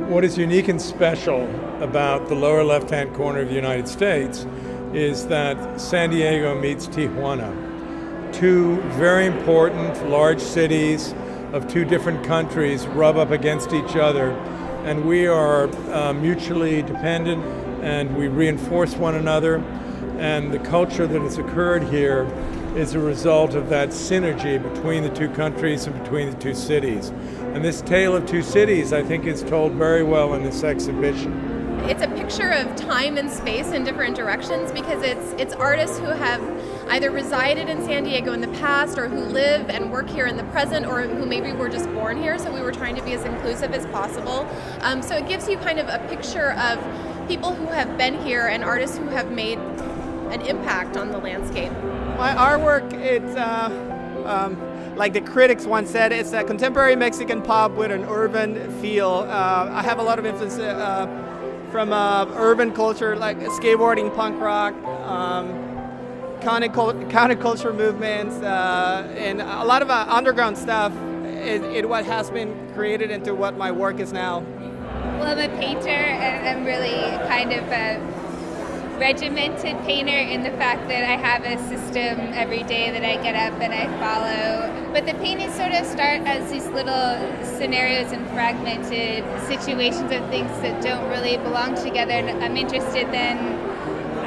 What is unique and special about the lower left-hand corner of the United States is that San Diego meets Tijuana, two very important large cities of two different countries rub up against each other, and we are mutually dependent and we reinforce one another, and the culture that has occurred here is a result of that synergy between the two countries and between the two cities. And this tale of two cities, I think, is told very well in this exhibition. It's a picture of time and space in different directions because it's artists who have either resided in San Diego in the past or who live and work here in the present or who maybe were just born here, so we were trying to be as inclusive as possible. So it gives you kind of a picture of people who have been here and artists who have made an impact on the landscape. My artwork, it's like the critics once said, it's a contemporary Mexican pop with an urban feel. I have a lot of influence from urban culture, like skateboarding, punk rock, counterculture movements, and a lot of underground stuff is what has been created into what my work is now. Well, I'm a painter, and I'm really kind of a regimented painter in the fact that I have a system every day that I get up and I follow. But the paintings sort of start as these little scenarios and fragmented situations of things that don't really belong together. And I'm interested then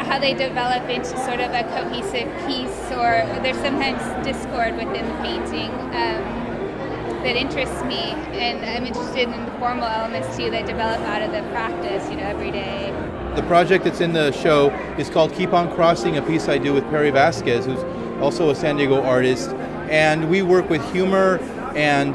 how they develop into sort of a cohesive piece, or there's sometimes discord within the painting that interests me. And I'm interested in the formal elements too that develop out of the practice, every day. The project that's in the show is called Keep on Crossing, a piece I do with VASQUEZ, who's also a San Diego artist. And we work with humor and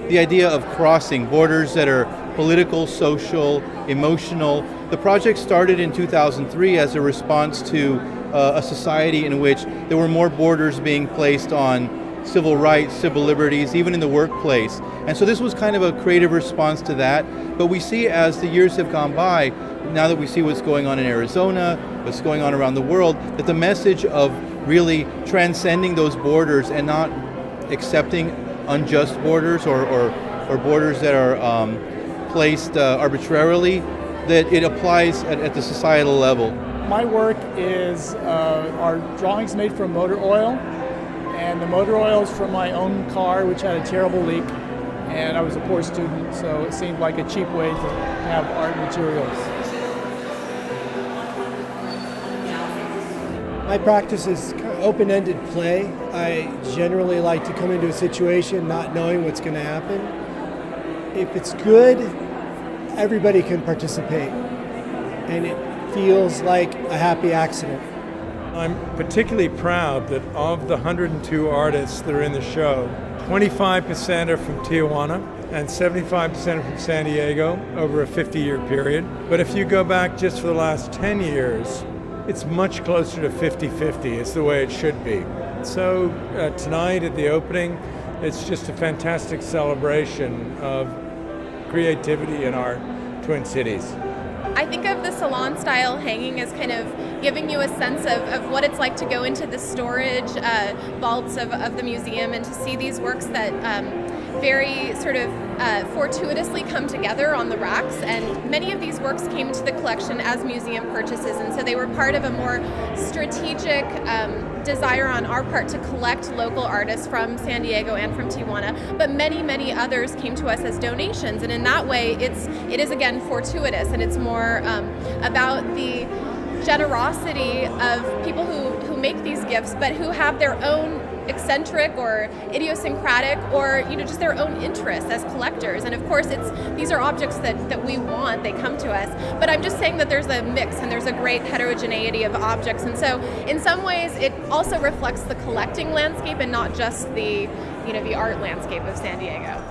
the idea of crossing borders that are political, social, emotional. The project started in 2003 as a response to a society in which there were more borders being placed on civil rights, civil liberties, even in the workplace. And so this was kind of a creative response to that. But we see as the years have gone by, now that we see what's going on in Arizona, what's going on around the world, that the message of really transcending those borders and not accepting unjust borders or borders that are placed arbitrarily, that it applies at the societal level. My work is are drawings made from motor oil, and the motor oil is from my own car, which had a terrible leak, and I was a poor student, so it seemed like a cheap way to have art materials. My practice is kind of open-ended play. I generally like to come into a situation not knowing what's going to happen. If it's good, everybody can participate, and it feels like a happy accident. I'm particularly proud that of the 102 artists that are in the show, 25% are from Tijuana and 75% are from San Diego over a 50-year period. But if you go back just for the last 10 years, it's much closer to 50-50. It's the way it should be. So tonight at the opening, it's just a fantastic celebration of creativity in our Twin Cities. I think of the salon-style hanging as kind of giving you a sense of what it's like to go into the storage vaults of the museum and to see these works that very sort of fortuitously come together on the racks, and many of these works came to the collection as museum purchases, and so they were part of a more strategic desire on our part to collect local artists from San Diego and from Tijuana, but many others came to us as donations, and in that way it is again fortuitous, and it's more about the generosity of people who make these gifts but who have their own eccentric or idiosyncratic or just their own interests as collectors. And of course these are objects that we want, they come to us, but I'm just saying that there's a mix and there's a great heterogeneity of objects, and so in some ways it also reflects the collecting landscape and not just the art landscape of San Diego.